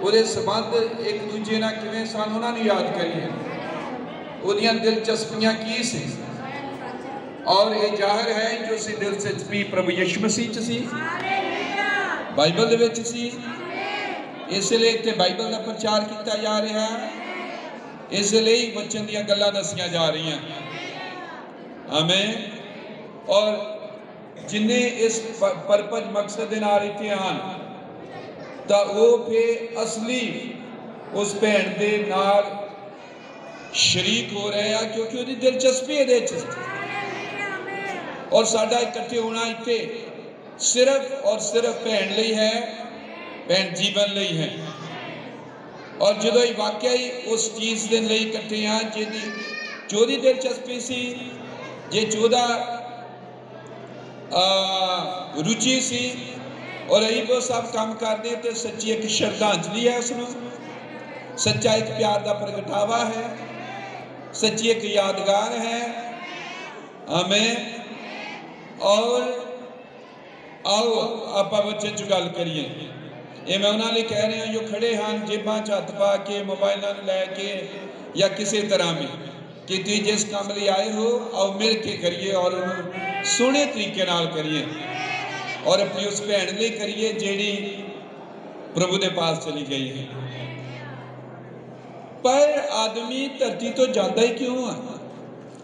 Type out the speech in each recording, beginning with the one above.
ਉਹਦੇ ਸੰਬੰਧ ਇੱਕ ਦੂਜੇ ਨਾਲ ਕਿਵੇਂ ਸਨ ਉਹਨਾਂ ਨੂੰ ਯਾਦ ਕਰੀਏ। ਉਹਦੀਆਂ ਦਿਲਚਸਪੀਆਂ ਕੀ ਸੀ ਔਰ ਇਹ ਜ਼ਾਹਿਰ ਹੈ ਜੋ ਸੀ ਦਿਲਚਸਪੀ ਪ੍ਰਭੂ ਯਿਸੂ ਮਸੀਹ 'ਚ ਸੀ, ਬਾਈਬਲ ਦੇ ਵਿੱਚ ਸੀ। ਇਸ ਲਈ ਇੱਥੇ ਬਾਈਬਲ ਦਾ ਪ੍ਰਚਾਰ ਕੀਤਾ ਜਾ ਰਿਹਾ, ਇਸ ਲਈ ਵਚਨ ਦੀਆਂ ਗੱਲਾਂ ਦੱਸੀਆਂ ਜਾ ਰਹੀਆਂ। ਆਮੀਨ। ਔਰ जिन्ने इस परपज मकसद के नाल इत्थे आन तां वो फिर असली उस भैन दे नाल शरीक हो रहे हैं क्योंकि उसकी दिलचस्पी इहदे च। और साडा इकट्ठे होना इत्थे सिर्फ और सिर्फ भैन लई है, भैन जीवन लई है। और जो वाकई उस चीज़ के लिए इकट्ठे हाँ जोदी दिलचस्पी सी, जे जोदा रुचि सी और अही वो सब काम करते तो सच्ची एक श्रद्धांजलि है, उसनों सच्चा एक प्यार का प्रगटावा है, सच्ची एक यादगार है। आमीन। और आओ आप वचन च गल करिए। ये मैं उन्होंने कह रहा जो खड़े हैं जेबां च हथ पा के मोबाइलों लैके या किसी तरह में कि तुम जिस काम लिए आए हो आओ मिल के करिए और सोहने तरीके नाल करिए और अपनी उस भैन लिए करिए जिहड़ी प्रभु के पास चली गई है। पर आदमी धरती तो जाता ही क्यों है?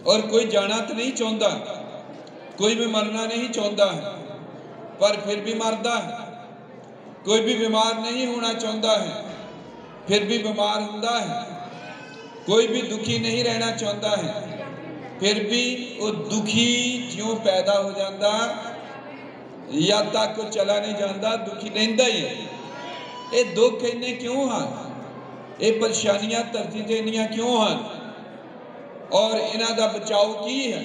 और कोई जाना तो नहीं चाहता, कोई भी मरना नहीं चाहता है पर फिर भी मरदा है। कोई भी बीमार नहीं होना चाहता है फिर भी बीमार होता है। कोई भी दुखी नहीं रहना चाहता है फिर भी वो दुखी क्यों पैदा हो जाता, या तक चला नहीं जाता, दुखी रहता ही है। ये दुख इन्ने क्यों हैं? ये परेशानियां धरती ते इन्नियां क्यों हैं? और इन्हां दा बचाव की है?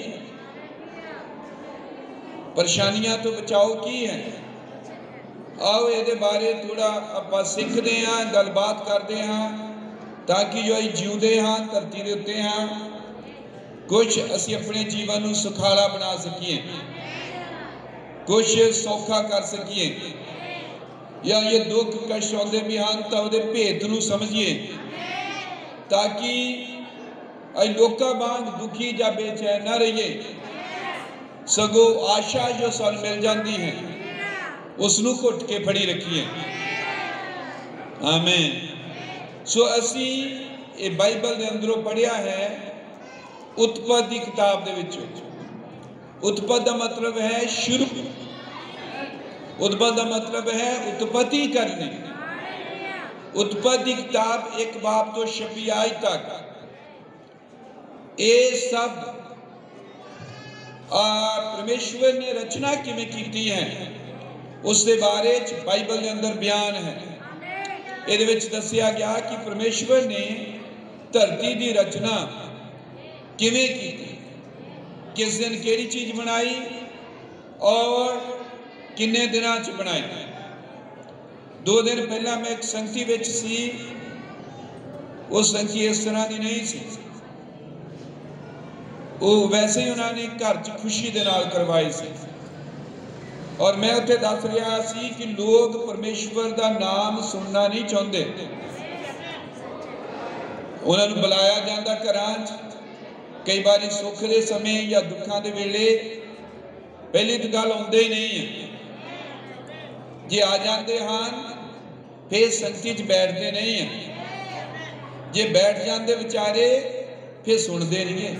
परेशानियां तो बचाव की है? आओ ये बारे थोड़ा आप सीखते हैं, गलबात करते हैं ताकि जो जिउंदे हाँ धरती के उत्ते हाँ कुछ असी अपने जीवन को सुखाला बना सकिए, कुछ सौखा कर सकिए, या ये दुख कष्ट आते भी हैं तो वो भेद को समझिए ताकि लोगों वांग दुखी या बेचैन न रहिए, सगों आशा जो सन मिल जाती है उसनों घुट के फड़ी रखिए। आमीन। सो असी ये बाइबल के अंदरों पढ़िया है उत्पत्ति की किताब दे विच। उत्पत्ति का मतलब है शुरू, उत्पत्ति का मतलब है उत्पत्ति करनी। उत्पत्ति की किताब एक बाप तो 26 आयत तक ये सब परमेश्वर ने रचना किवें कीती है उसके बारे बाइबल के अंदर बयान है। ये दसिया गया कि परमेश्वर ने धरती की रचना किवें की, किस दिन केड़ी चीज बनाई और किन्ने दिनां च बनाई। 2 दिन पहला मैं एक संगति विच सी, वो संगति इस तरह की नहीं सी, वो वैसे ही उन्होंने घर च खुशी दे नाल करवाई सी। और मैं उत्थे दस रहा सी कि लोग परमेश्वर का नाम सुनना नहीं चाहते, उन्होंने बुलाया जाता घरां च। कई बार सुख के समय या दुखों के वेले पहली तो गल आते ही नहीं है, जे आ जाते हैं फिर संगति च बैठते नहीं है, जे बैठ जाते बेचारे फिर सुनते नहीं है।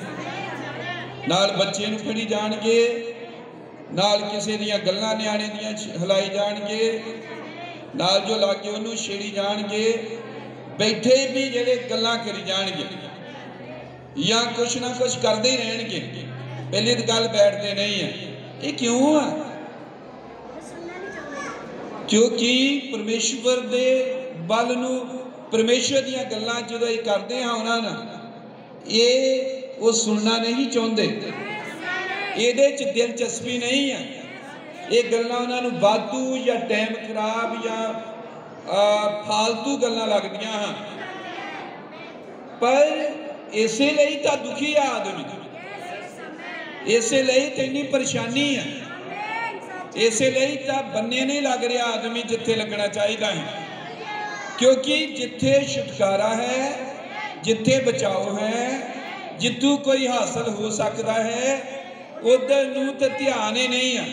नाल बच्चे नूं फड़ी जाणगे, नाल किसी दियां गल्लां न्याणे दियां हिलाई जाणगे, नाल जो लागे उन्होंने छेड़ी जाणगे, बैठे भी जेड़े गल्लां करी जाणगे या कुछ ना कुछ करते ही रहणगे, पहली तो गल बैठते नहीं है। ये क्यों है? क्योंकि परमेश्वर दे बल नूं परमेश्वर दियां गल्लां जो ये करते हैं उन्होंने ये वो सुनना नहीं चाहते, ये दिलचस्पी नहीं है। ये गल्लां उन्होंने वाधू या टाइम खराब या फालतू गल्लां लगदियां हैं, पर इसे लिए तो दुखी है आदमी, इसे लिए तो इन्नी परेशानी है, इसे लिए तो बन्ने नहीं लग रहा आदमी जिथे लगना चाहिए है। क्योंकि जिथे छुटकारा है, जिथे बचाव है, जितू कोई हासिल हो सकता है, उधर नूं तो ध्यान ही नहीं है,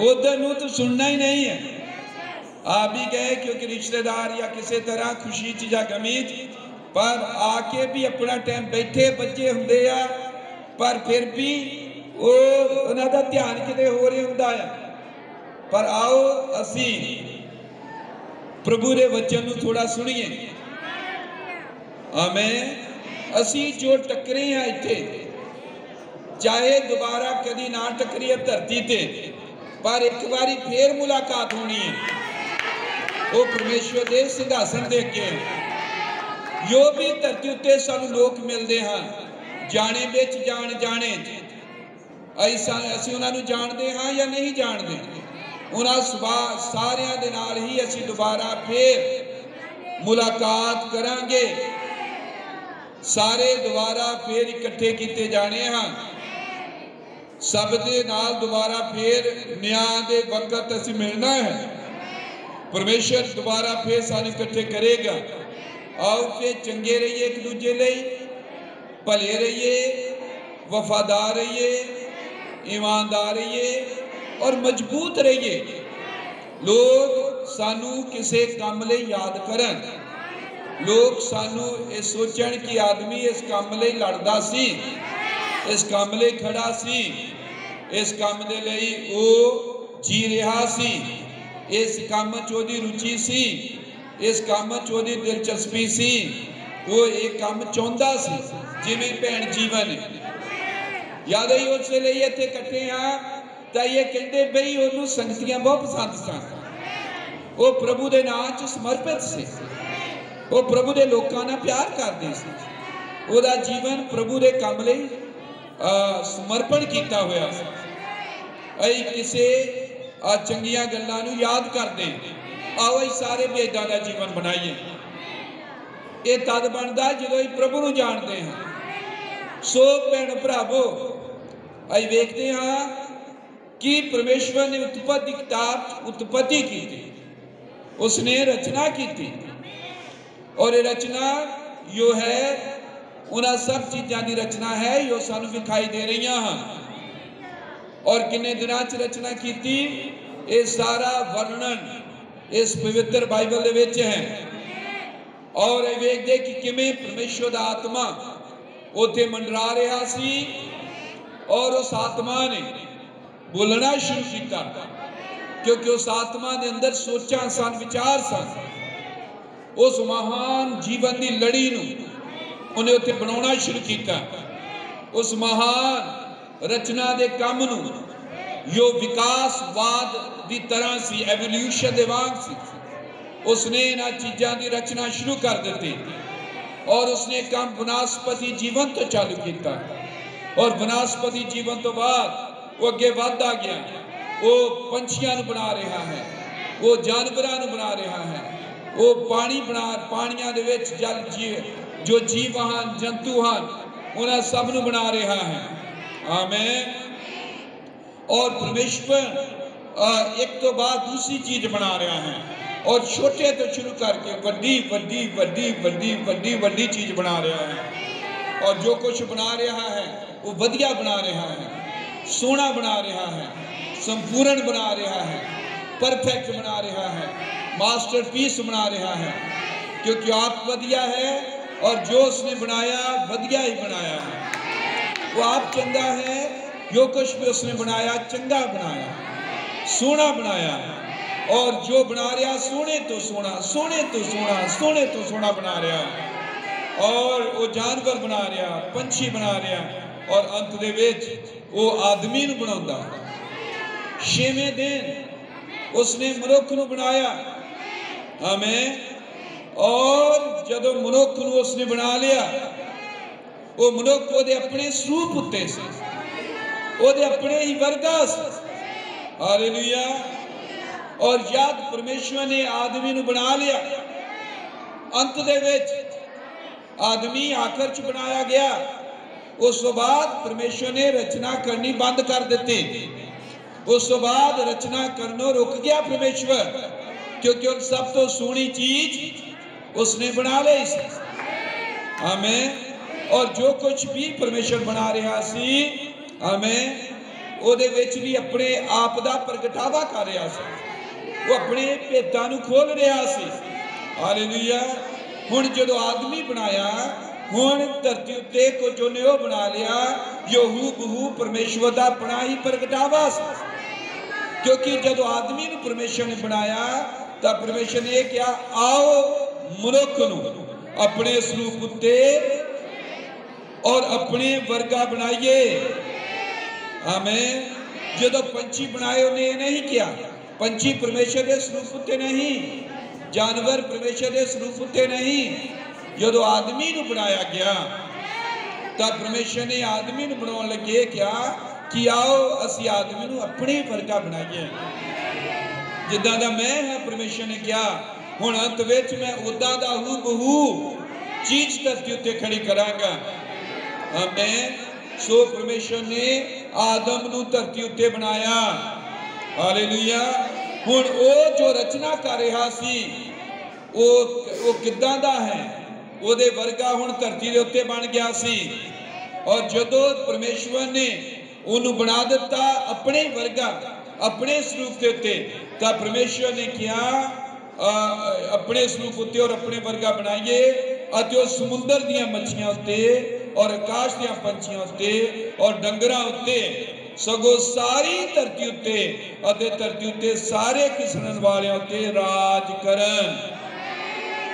उधर नूं तो सुनना ही नहीं है। आप भी गए क्योंकि रिश्तेदार या किसी तरह खुशी च या गमी च, पर आके भी अपना टाइम बैठे बच्चे होंगे आ, पर फिर भी वो उन्हां दा ध्यान किते हो रहा हुंदा है। पर आओ असी प्रभु दे वचन नूं थोड़ा सुनिए। आमीन। असी जो टकरे हैं इत्थे, चाहे दोबारा कदी ना टकरीए धरती ते, पर एक बारी फिर मुलाकात होनी है वो परमेश्वर दे सिंहासन दे अगे। जो भी धरती उत्ते सानू लोग मिलते हैं, जाने विच जान जाने असीं उन्हां नूं जानदे हां या नहीं जानदे, उन्हां सारियां दे नाल ही असीं दोबारा फिर मुलाकात करांगे। सारे दोबारा फिर इकट्ठे किए जाने हैं, सब दे नाल दोबारा फिर न्याय दे वक्त असीं मिलना है। परमेश्वर दोबारा फिर सानू इकट्ठे करेगा। आओ फिर चंगे रहिए, एक दूजे लई भले रहिए, वफादार रहिए, ईमानदार रहिए और मजबूत रहिए। लोग सानू किसी काम लई याद करन, लोग सानू ये सोचण कि आदमी इस काम लई लड़दा सी, इस काम लई खड़ा सी, इस काम दे लई वो जी रहा सी, इस काम च ओहदी रुचि सी, इस काम च ओहदी दिलचस्पी सी, वो एक काम चाहुंदा सी जिवें भैन जीवन। याद ही उस वे इत्थे इकट्ठे हाँ तो ये कहते बई उन्होंने संगतियां बहुत पसंद सन, वो प्रभु के नाम च समर्पित से, वो प्रभु के लोगों नाल प्यार करते सी, ओहदा जीवन प्रभु के काम लई समर्पण किया हुआ सी। अई किसे चंगियां गल्लां नूं याद करते, आओ असीं सारे भी इदां दा जीवन बनाइए। ये तद बनता जो प्रभु नूं जानते हैं। सो भैण भरावो, असीं वेखते हाँ कि परमेश्वर ने उत्पत्ति किताब उत्पत्ति की, उसने रचना की थी, और ये रचना जो है उन्हां सब चीज़ों की रचना है जो सानू दिखाई दे रही हैं। और किन्ने दिनां च रचना की थी, ये सारा वर्णन इस पवित्र बाइबल दे विच है। और ये वेखदे कि किवें परमेश्वर दा आत्मा उत्थे मंडरा रहा सी, और उस आत्मा ने बोलना शुरू किया, क्योंकि उस आत्मा के अंदर सोचां सन, विचार सन। उस महान जीवन की लड़ी नूं उन्हें उत्थे बनाउणा शुरू किया। उस महान रचना के काम नूं जो विकासवाद की तरह सी, एवोल्यूशन दे वांग सी, उसने इन्हां चीज़ों की रचना शुरू कर दी। और उसने काम वनस्पति जीवन तो चालू किया, और वनस्पति जीवन तो बाद वो अगे बढ़ता गया। वो पंछियां नूं बना रहा है, वो जानवरां नूं बना रहा है, वो पानी बना, पानियां दे विच जल जीव जो जीव हैं, जंतु हैं, उन्हें सब नूं बना रहा है। आमीन। और परमेश्वर एक तो बाद दूसरी चीज बना रहा है, और छोटे तो शुरू करके वड्डी वड्डी वड्डी वड्डी वड्डी वड्डी चीज बना रहा है। और जो कुछ बना रहा है वो वधिया बना रहा है, सोना बना रहा है, संपूर्ण बना रहा है, परफेक्ट बना रहा है, मास्टरपीस बना रहा है, क्योंकि आप वधिया है और जो उसने बनाया वधिया ही बनाया है। वो आप चंगा है, जो कुछ भी उसने बनाया चंगा बनाया, सोना बनाया। और जो बना रहा सोने तो सोना, सोने तो सोना, सोने तो सोना बना रहा। और वो जानवर बना रहा, पंछी बना रहा, और अंत दे विच वो आदमी नूं बनाउंदा। छेवें दिन उसने मनुख नूं बनाया। आमीन। और जदों मनुख नूं उसने बना लिया, वो मनुख ओहदे अपने स्वरूप उत्ते सी, ओहदे अपने ही वर्गा सी। हालेलुया। और जद परमेश्वर ने आदमी नूं बना लिया, अंत दे विच आदमी आखिर च बनाया गया। उस तो बाद परमेश्वर ने रचना करनी बंद कर दी। उस तो बाद रचना करनों रुक गया परमेश्वर, क्योंकि उन सब तो सोहनी चीज उसने बना ली सी। आमीन। और जो कुछ भी परमेश्वर बना रहा सी, आमीन, ਉਹਦੇ ਵਿੱਚ भी अपने आप का प्रगटावा कर रहा सी, वो अपने भेदां नूं खोल रहा सी। हालेलुया। हुण जदों आदमी बनाया, हुण धरती उत्ते कुछ उन्हें वो बना लिया जो हूबहू परमेश्वर का अपना ही प्रगटावा सी। क्योंकि जदों आदमी नूं परमेश्वर ने बनाया तो परमेश्वर ने कहा, आओ मनुख नूं अपने स्वरूप उत्ते और अपने वर्गा बनाइए। आमीन। जदों पंछी बनाए उन्हें नहीं किया, पंछी परमेश्वर के स्वरूप उत्ते नहीं, जानवर परमेश्वर के स्वरूप उत्ते नहीं। जदों आदमी नूं बनाया गया तो परमेश्वर ने आदमी नूं बनाउण लगे क्या कि आओ असी आदमी नूं अपने वर्गा बनाइए, जिद्दां दा मैं है। परमेश्वर ने कहा हुण अंत विच मैं उदां दा हूबहू चीज धरती उत्ते खड़ी करांगा। आमीन। सो परमेश्वर ने आदम नूं धरती उत्ते बनाया। हालेलुया। हुण ओ जो रचना कर रहा सी वो किद्दां दा है, ओदे वर्गा हुण धरती दे उत्ते बन गया सी। और जदों परमेश्वर ने उन्होंने बना दिता अपने वर्गा अपने स्वरूप के उत्ते, तो परमेश्वर ने कहा अपने स्वरूप उत्ते और अपने वर्गा बनाइए, अते उस समुद्र दियां मच्छियां उत्ते और आकाश दियां पंछियां उत्ते और डंगरां उत्ते सगों सारी धरती उत्ते अते धरती उत्ते सारे किसणन वालियां उत्ते राज करन।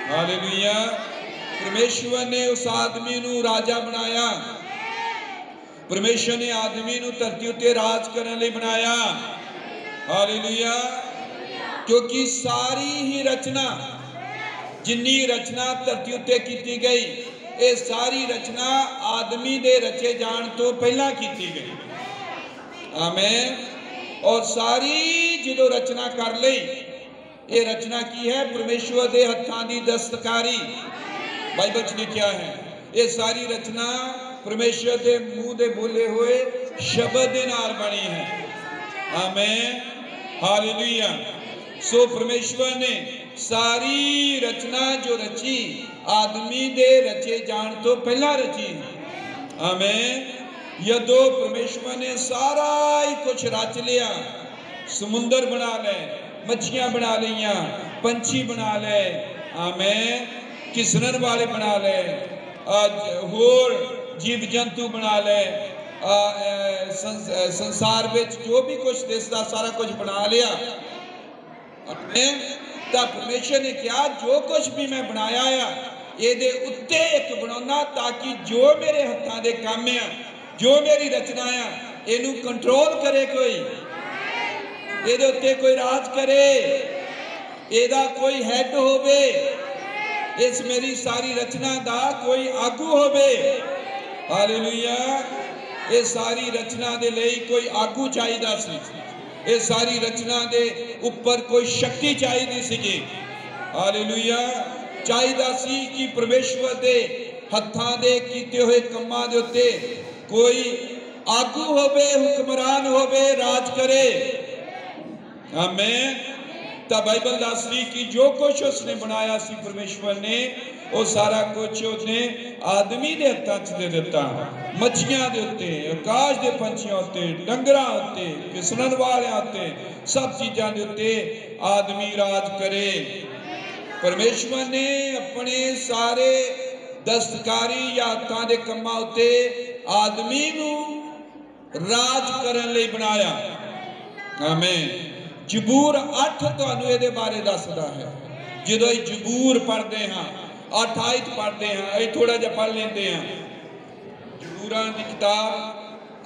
हालेलुया। परमेश्वर ने उस आदमी नूं राजा बनाया, परमेश्वर ने आदमी नूं धरती उत्ते राज करने लई बनाया। हालेलुया। क्योंकि सारी ही रचना जिन्नी रचना धरती उत्ते कीती गई, ये सारी रचना आदमी दे रचे जाण तो पहला कीती गई। आमीन। और सारी जो रचना कर लई, ये रचना की है परमेश्वर दे हत्थां दी दस्तकारी। बाइबल च लिखा है ये सारी रचना परमेश्वर के मुंह दे बोले हुए शब्द दे नाल बनी है। आमीन। हालेलुया। सो परमेश्वर ने सारी रचना जो रची आदमी दे रचे जान तो पहला रची। आमीन। यदों परमेश्वर ने सारा ही कुछ रच लिया, समुंदर बना ले, मच्छियां बना लिया, पंछी बना ले, आमीन, किसनन वाले बना ले, होर जीव जंतु बना ले, संसार में जो भी कुछ दिसदा सारा कुछ बना लिया। आमीन। तो परमेश्वर ने कहा जो कुछ भी मैं बनाया है ये उत्ते एक बनाना, ताकि जो मेरे हत्थां दे काम है, जो मेरी रचना है, इनू कंट्रोल करे, कोई ये उत्ते कोई राज करे, एदा कोई हैड होवे, इस मेरी सारी रचना दा कोई आगू होवे। हालेलुया। ये सारी रचना दे लई कोई आगू चाहिदा सी, ये सारी रचना दे ऊपर कोई शक्ति चाहिदी सी। हालेलुया। चाहिदा सी कि परमेश्वर दे हत्थां दे कीते हुए कम्मां दे उत्ते कोई आगू होवे, हुक्मरान होवे, राज करे। आमीन। तो बाइबल दस रही कि जो कुछ उसने बनाया सी परमेश्वर ने, वो सारा कुछ उसने आदमी दे हत्थां च दे दिता। मच्छियां दे उत्ते, आकाश दे पंछियां उत्ते, डंगरां उत्ते, किसनन वालियां उत्ते, सब चीज़ां दे उत्ते आदमी राज करे। परमेश्वर ने अपने सारे दस्तकारी या हत्थां दे कम्मां उत्ते आदमी नूं राज करन लई बनाया। आमीन। जबूर 8 तुहानूं इहदे बारे दसदा है। जदों जबूर पढ़ते हाँ, 8 आयत पढ़ते हाँ, ये थोड़ा जिहा पढ़ लेंदे हैं। जबूरां दी किताब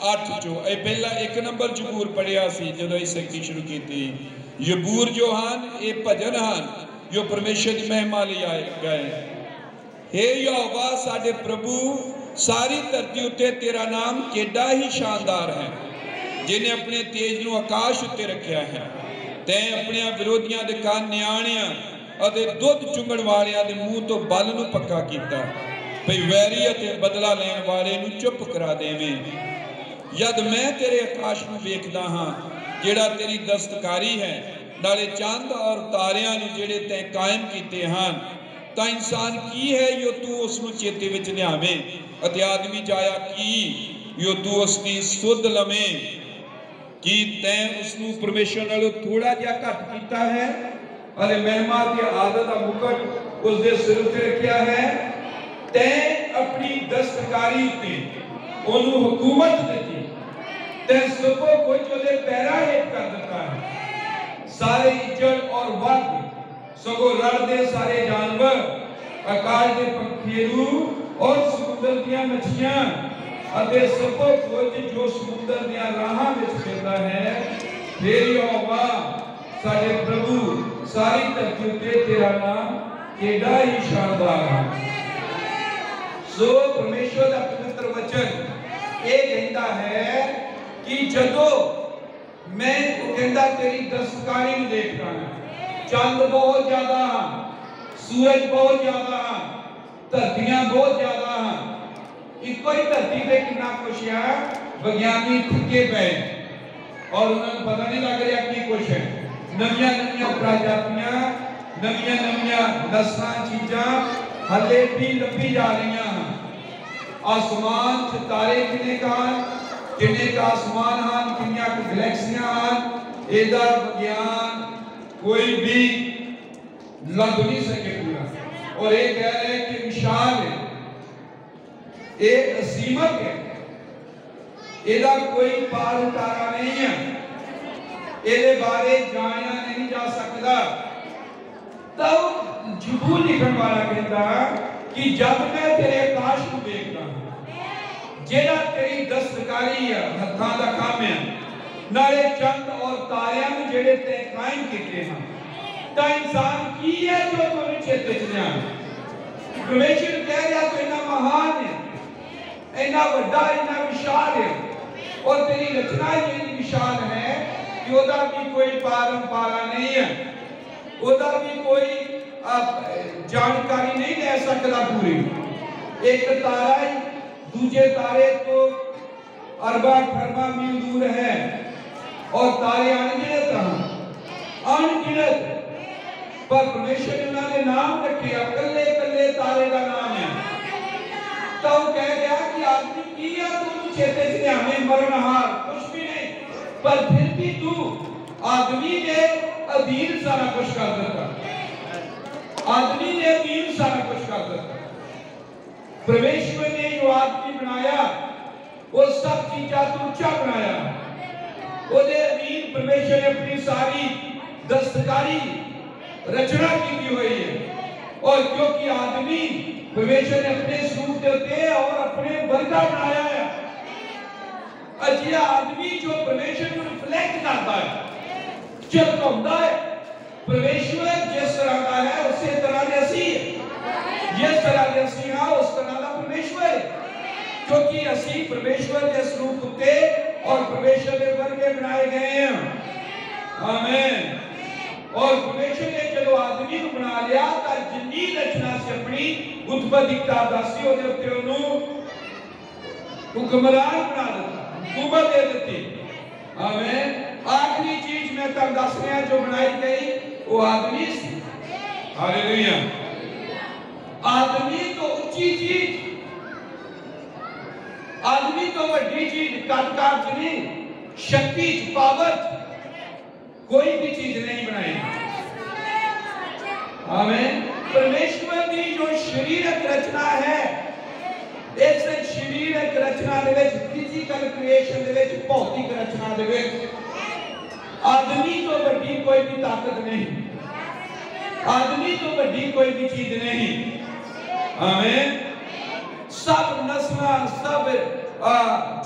8 चो पहला 1 नंबर जबूर पढ़िया सी जदों इस सख्ती शुरू की। जबूर जो हन ये भजन हन जो परमेश्वर की महिमा लई आए गए। हे यहोवा साडे प्रभु, सारी धरती उत्ते तेरा नाम केडा ही शानदार है, जिन्हें अपने तेज नूं आकाश उत्ते रखिया है। तैं अपने विरोधियों के कान न्याणियां अते दुध चुंगण वालियां दे मुंह तो बल नूं पक्का कीता, भई वैरी अते बदला लैण वाले नूं चुप करा देवें। जद मैं तेरे आकाश नूं वेखदा हां, जिहड़ा तेरी दस्तकारी है, नाले चंद और तारियां नूं जिहड़े तैं कायम कीते हन, तां इंसान की है जो तू उसनूं चेते विच लियावें अते आदमी जाया की जो तू उसकी सुध लवें। कि तैं उसनूं परमेश्वर नालों थोड़ा जिहा घट कीता है अते महिमा ते आदर दा मुकुट उसदे सिर उत्ते रखिया है। तैं अपनी दस्तकारी उत्ते ओनूं हुकूमत दित्ती, तैं सबो कुछ उसदे पैरां हेठ कर दिता है। सारे इज्जत और वर्ग सगों रलदे सारे जानवर, आकाश के पंखेरू और समुद्र दियां मछलियां अते सबो कुछ जो समुद्र दियां राहां विच फिरदा है। फिर यहोवा साडे प्रभु सारी धरती उत्ते तेरा नाम केड़ा ही शानदार है। सो परमेश्वर दा पवित्र वचन ये कहता है कि जदों मैं कहता तेरी दस्तकारी नूं देख रहा हूं, चंद बहुत ज्यादा हैं, सूरज बहुत ज्यादा हैं, धरतियां बहुत ज्यादा हैं। इको ही धरती पे कितना कुछ है, विज्ञानी थके पे और उन्हें पता नहीं लग रहा कि कुछ है। नवियां नवियां प्रजातियां, नवियां नवियां नस्लां चीज़ां हले भी लभी जा रही हैं। आसमान च तारे किने का किने का आसमान हैं, किनिया गैलेक्सियां हैं, एदा विज्ञान कोई भी लभ नहीं सके पूरा। और ये कह रहे हैं कि विशाल है, ये असीमत है, एदा कोई पार उतारा नहीं है, एदे बारे जानिया नहीं जा सकता। तब जबूर लिखण वाला कहता कि जब मैं तेरे आकाश को देखता जेड़ा तेरी दस्तकारी है, हत्थां दा काम है, नाले चंद और तारियां नूं जेड़े तैं कायम कीते हैं, तां इंसान की है जो तुहानूं चेते च लिया। परमेश्वर कह रहा तू इन्ना महान है, इन्ना वड्डा, इन्ना विशाल है और तेरी रचना इतनी विशाल है कि ओदा भी कोई पारंपारा नहीं है, ओदा भी कोई जानकारी नहीं ले सकता पूरी। एक तारा ही दूजे तारे तो अरबा खरबा मील दूर है और तारे अनगिनत हैं, अनगिनत। पर परमेश्वर ने उन्होंने नाम रखे, कल्ले कल्ले तारे का नाम है। तो कह गया कि आदमी की है तू चेते च लियावें, मरनहार कुछ भी नहीं, पर फिर भी तू आदमी के अधीन सारा कुछ कर देता, आदमी ने अधीन सारा कुछ कर देता। परमेश्वर ने जो आदमी बनाया वो सब चीज़ां तो ऊंचा बनाया, ओदे अधीन परमेश्वर ने अपनी सारी दस्तकारी रचना की हुई है। और क्योंकि आदमी परमेश्वर ने अपने स्वरूप देते और अपने वर्गा बनाया है, अजिया आदमी जो परमेश्वर को रिफ्लेक्ट करता है, झलकाता है। परमेश्वर जिस तरह का है उसी तरह के असी है, जिस तरह के असी हाँ उस तरह का परमेश्वर है, क्योंकि असी परमेश्वर के स्वरूप उत्ते और परमेश्वर के वर्गे बनाए गए हैं। आमीन। और परमेश्वर ने जब आदमी को बना लिया तो जिन्नी रचना से अपनी उत्पत्तिता दसी ओदे उत्ते ओनू हुक्मरान बना दिता, हुकूमत दे दी। आमीन। आखिरी चीज मैं तब दस रहा जो बनाई गई वो आदमी सी। हालेलुया। आदमी तो ऊंची चीज, आदमी तो बड़ी चीज, कदकार च नहीं, शक्ति च, पावर कोई भी चीज नहीं बनाई। आमीन। परमेश्वर की जो शरीरक रचना है, इस शरीरक रचना दे विच, फिजिकल क्रिएशन दे विच, भौतिक रचना दे विच आदमी तो बड़ी कोई भी ताकत नहीं, आदमी तो बड़ी कोई भी चीज नहीं। आमीन। सब नस्ल, सब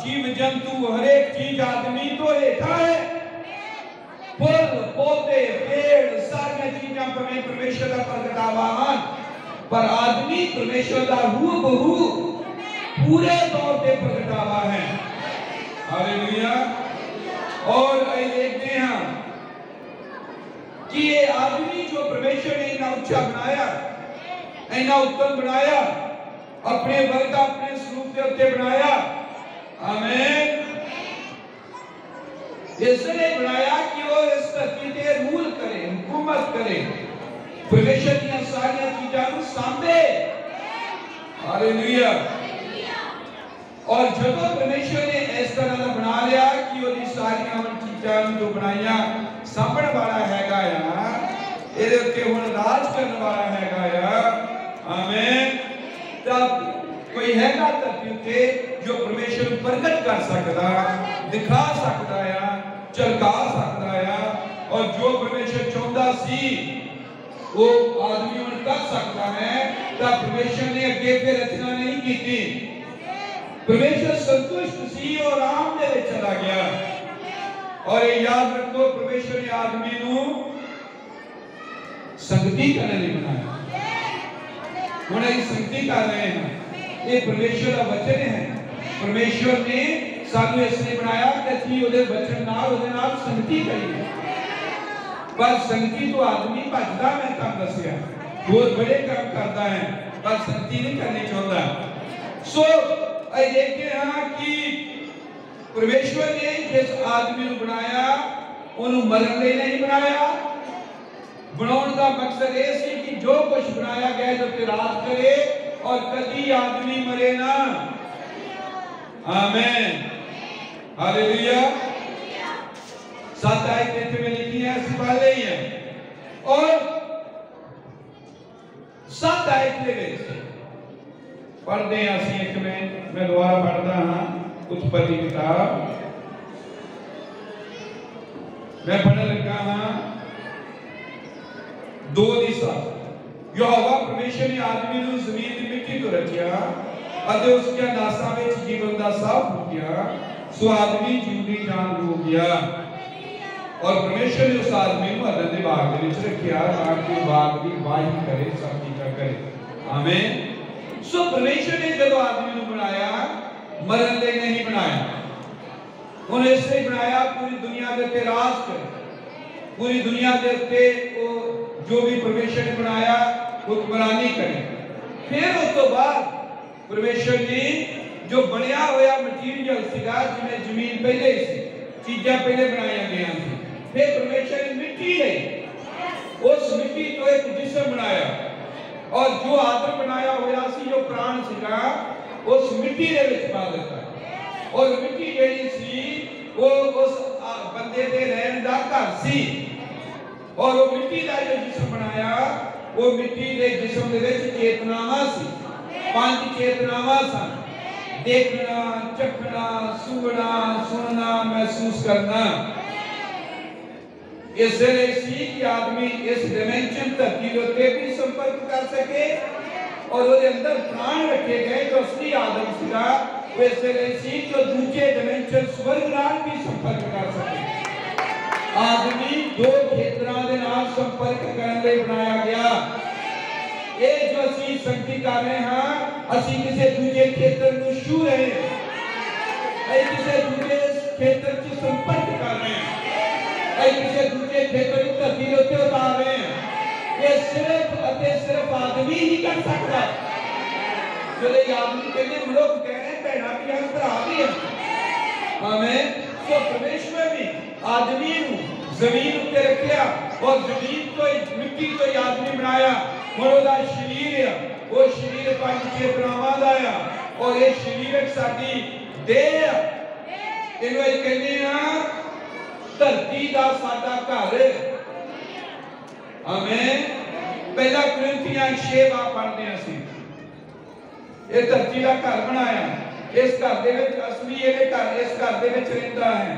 जीव जंतु, हर एक चीज आदमी तो हेठा है। फूल पौधे पेड़ सारी चीज़ां परमेश्वर का प्रगटावा हैं, पर आदमी परमेश्वर का हूबहू पूरे तौर पे प्रगटावा है। हालेलुया। और देखते हैं कि ये आदमी जो परमेश्वर ने इतना ऊंचा बनाया, इतना उत्तम बनाया, अपने वर्ग अपने स्वरूप के उत्ते बनाया। आमीन। इसने बनाया कि वो इस धरती पे रूल करे, हुकूमत करे, परमेश्वर दी सारी चीज़ों को सांभे। हालेलुया। और जब परमेश्वर ने इस तरह का बना लिया कि वो सारी चीज़ों जो बनाइया सांभण वाला हैगा या ਇਹਦੇ ਉੱਤੇ ਹੁਣ ਰਾਜ ਕਰਨ ਵਾਲਾ ਹੈਗਾ ਆ। ਆਮੀਨ। तब कोई हैगा धरती उत्ते जो परमेश्वर को प्रगट कर सकता, दिखा सकता है, झलका सकता है, और जो परमेश्वर चाहता सी वो आदमी उन कर सकता है। तब परमेश्वर ने अगे फिर रचना नहीं की थी। परमेश्वर संतुष्ट सी और आराम दे विच चला गया। और ये याद रखो, परमेश्वर ने आदमी को संगति करने लिए बनाया। हम ये संगति कर रहे हैं, ये परमेश्वर का वचन है। परमेश्वर ने सानू इसलिए बनाया कि ਅਸੀਂ ਉਹਦੇ वचन नाल ਉਹਦੇ ਨਾਲ संगति करिए। पर संगति तो आदमी भजदा, मैं तुहानू दस्सिया बहुत बड़े काम करता है, पर संगति नहीं करनी चाहता। सो असीं देखते हैं कि परमेश्वर ने जिस आदमी को बनाया उन्होंने मरन लिए नहीं बनाया। बनाने का मकसद ये सी कि जो कुछ बनाया गया जो ते राज करे और कभी आदमी मरे ना। आमीन। हालेलुया। 7 आयतें में लिखी है, ऐसी पहले ही है। और 7 आयत के पढ़ते हैं असी एक में, मैं दोबारा पढ़ता हाँ उत्पत्ति किताब, मैं पढ़ने लगा हाँ 2:7। यहोवा परमेश्वर ने आदमी को जमीन की मिट्टी तो रचिया और उसके नासा में जीवन का साह फूकिया, सो आदमी जीवनी जान हो गया। और परमेश्वर ने उस आदमी को अदन के बाग में रखिया ताकि बाग की वाही करे, सब चीज़ें करे। आमीन। सो परमेश्वर ने जब आदमी को बनाया मरन ले नहीं बनाया, उन्हें इसलिए बनाया पूरी दुनिया के उत्ते राज करे, पूरी दुनिया के उत्ते जो भी परमेश्वर ने बनाया हुक्मरानी करे। फिर उस तो बाद परमेश्वर ने जो बनया होया मटीरियल सीगा, जिवें जमीन पहले ही सी, चीज़ां पहले बनाया गया थी, फिर परमेश्वर ने मिट्टी ली, उस मिट्टी तो एक जिस्म बनाया, और जो आदम बनाया होया सी जो प्राण सीगा उस मिट्टी दे विच पा दिता। और मिट्टी जेड़ी सी वो उस बंदे दे रहन दा घर सी। और वो मिट्टी का जो जिस्म बनाया वो मिट्टी के जिस्म दे विच चेतनावां सी, 5 चेतनावां सन, देखना, चखना, सूंघना, सुनना, महसूस करना। इसलिए सी कि आदमी इस डिमेंशन धरती के उत्ते भी संपर्क कर सके और वो अंदर प्राण रखे गए जो असली आदम सीगा, वो इसलिए सी जो दूसरे डिमेंशन स्वर्ग नाल भी संपर्क कर सके। आदमी 2 खेतरां दे नाल संपर्क करने लिए बनाया गया। ये जो असी संगति कर रहे हैं, असी किसी दूसरे खेतर को छू रहे हैं, किसी दूसरे खेतर से संपर्क कर रहे हैं, किसी दूसरे खेतर को धरती के उत्ते उतार रहे हैं। ये सिर्फ आदमी ही कर सकता। जो आदमी कहते लोग कह रहे हैं भैना भी हैं, भरा भी हैं। आमीन। तो परमेश्वर ने आदमी को जमीन उत्ते रखिया और जमीन तो मिट्टी तो आदमी बनाया। मरोदा शरीर है, वो शरीर 5 चेतनावां दा है और ये शरीर एक साडी देह है। इन्हों ये कहते हैं धरती का साडा घर। आमीन। पहला कुरिन्थियां 6 पढ़ते हैं असीं, ये धरती का घर बनाया, इस घर दे विच असली ये घर इस घर दे विच रहिंदा है।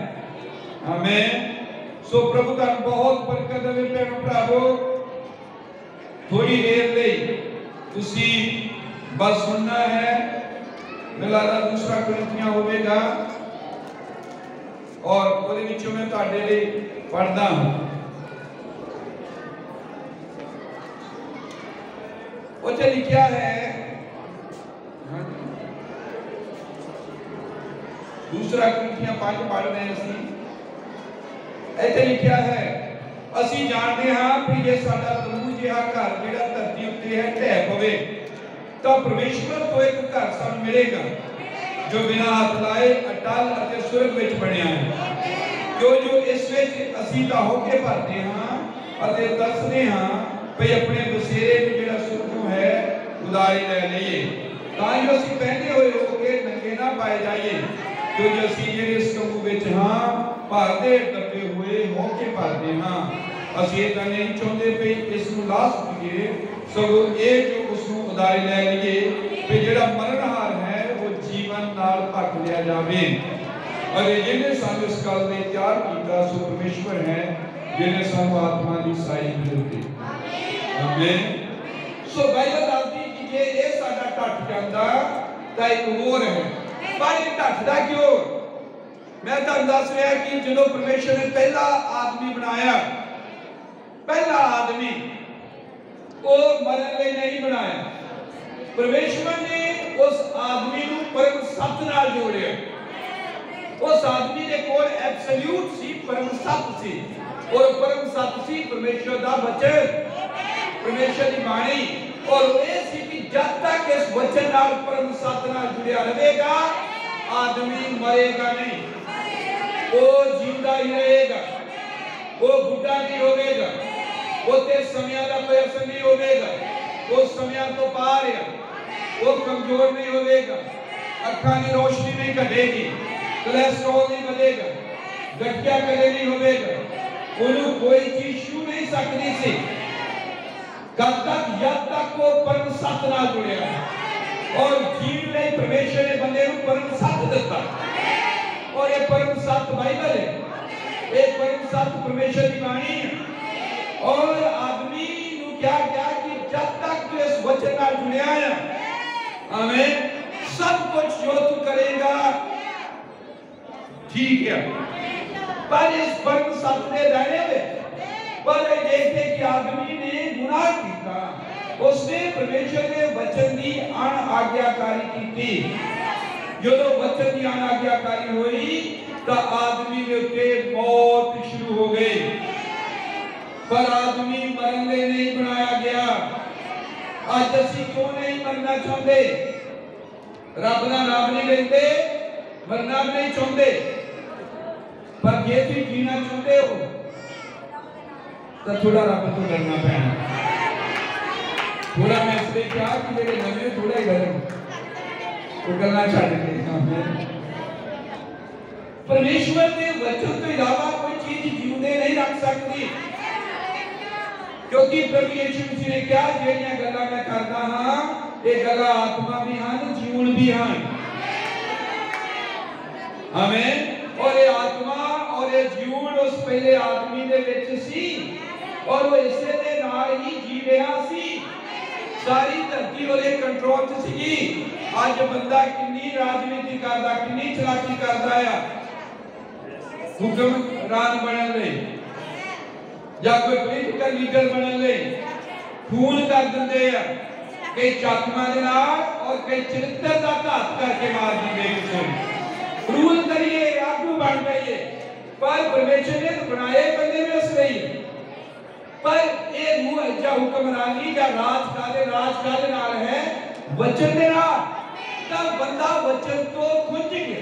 आमीन। सो प्रभु का बहुत बरकत देवे भैणो भरावो। थोड़ी देर लिए तुसी बस सुनना है, मिला दूसरा कुरिन्थियां होगा और ਉਹਦੇ ਵਿੱਚੋਂ मैं ਤੁਹਾਡੇ ਲਈ पढ़दा हूं। ਉੱਥੇ ਲਿਖਿਆ है दूसरा कुरिन्थियां 5 पढ़ रहे हैं ਅਸੀਂ। ਇੱਥੇ ਲਿਖਿਆ है ਅਸੀਂ ਜਾਣਦੇ ਹਾਂ ਕਿ ਜੇ ਸਾਡਾ ਤੰਬੂ ਜਿਹਾ ਘਰ ਜਿਹੜਾ ਧਰਤੀ ਉੱਤੇ ਹੈ ਢਹਿ ਪਵੇ ਤਾਂ ਪਰਮੇਸ਼ਵਰ ਤੋਂ ਇੱਕ ਘਰ ਸਾਨੂੰ ਮਿਲੇਗਾ जो बिना हाथ लाए अटल और स्वर्ग में बनया है, जो जो इस विच असीं दा होके भरते हां अते दसदे हां भई अपने बसेरे नूं जिहड़ा सुखों है उदारी लै लईए तां जो असीं पहने होए होके नंगे ना पाए जाइए क्योंकि असीं जिहड़े इस तंबू विच हां भरदे डब्बे हुए होके भरदे हां असीं ये तां नहीं चाहुंदे भई इस नूं ला सकीए सगों ये जो उस नूं उदारी लै लईए भई जिहड़ा मरणहार है वो जीवन नाल भख लिया जावे अरे जिन्हें सानू इस गल दे त्यार कीता सो परमेश्वर है जिन्हें सानू आत्मा दी साई मिलती आमीन सो बाइबल दसदी कि जे ये साडा टट जांदा तां एक होर है पर ये टटदा क्यों मैं तुहानू दस रहा कि जदों परमेश्वर ने पहला आदमी बनाया पहला आदमी वो मरन लई नहीं बनाया परमेश्वर ने उस आदमी नूं परम सत्य नाल जोड़िया उस आदमी के कोल एब्सोल्यूट सी परम सत्य सी और परम सत्य सी परमेश्वर दा वचन परमेश्वर की बाणी और ये सी कि जब तक इस वचन नाल परम सत्य नाल जुड़िया रहेगा आदमी मरेगा नहीं वो जिंदा ही रहेगा वो बुढ़ा नहीं होगा वो ते समय का कोई असर नहीं होगा वो समय तो पार है वो कमजोर नहीं होगा अखां की रोशनी नहीं घटेगी कोलेस्ट्रॉल नहीं बढ़ेगा गठिया कदे नहीं होगा उन्हें कोई चीज छू नहीं सकती सी कब तक जब तक वो परम सत्य नाल जुड़िया और जीवन लई परमेश्वर ने बंदे को परम सत्य दिता और ये परम सत्य बाइबल है ये परम सत्य परमेश्वर की बाणी है और आदमी नूं क्या क्या कि जब तक तू इस वचन नाल जुड़िया है आमीन सब कुछ जो तू करेगा ठीक है पर इस परम सत्य के दायरे में पर देखते कि आदमी ने गुनाह किया उसने परमेश्वर के वचन की अनाज्ञाकारी की थी जो वचन की अनाज्ञाकारी हुई तो आदमी के उत्ते मौत शुरू हो गई पर आदमी मरने नहीं बनाया गया आज असीं क्यों नहीं मरना चाहते रब दा नाम नहीं लेते मरना नहीं चाहते पर जे तुम जीना चाहते हो तो थोड़ा रब तो डरना पैना थोड़ा मैं इसलिए कहा कि मेरे नवे थोड़ा ही डर तो गलना छड़ के परमेश्वर के वचन तो इलावा कोई चीज जीवने नहीं रख सकती क्योंकि प्रभु यीशु मसीह ने क्या जेड़ियां गल्लां मैं करदा हां ये गल्लां आत्मा भी हन जीवन भी हन आमीन और ये आत्मा और ये जीवन उस पहले आदमी दे विच सी और वो इसे दे नाल ही जी रहा सी सारी धरती ਉਹਦੇ कंट्रोल च सी आज बंदा कितनी राजनीति करदा कितनी चलाकी करदा है हुक्मरान बनन लई या कोई पॉलिटिकल लीडर बनन लई खून कर दिंदे आ कई चाकूआं दे नाल और कई चरित्र दा घात करके मार दिंदे किसे रूल करिए आगू बन जाइए पर परमेश्वर ने बनाए बंदे में उस रही पर ये मुझा हुक्मरानी या राज काले नाल है वचन दे नाल तब बंदा वचन तो खुंज गया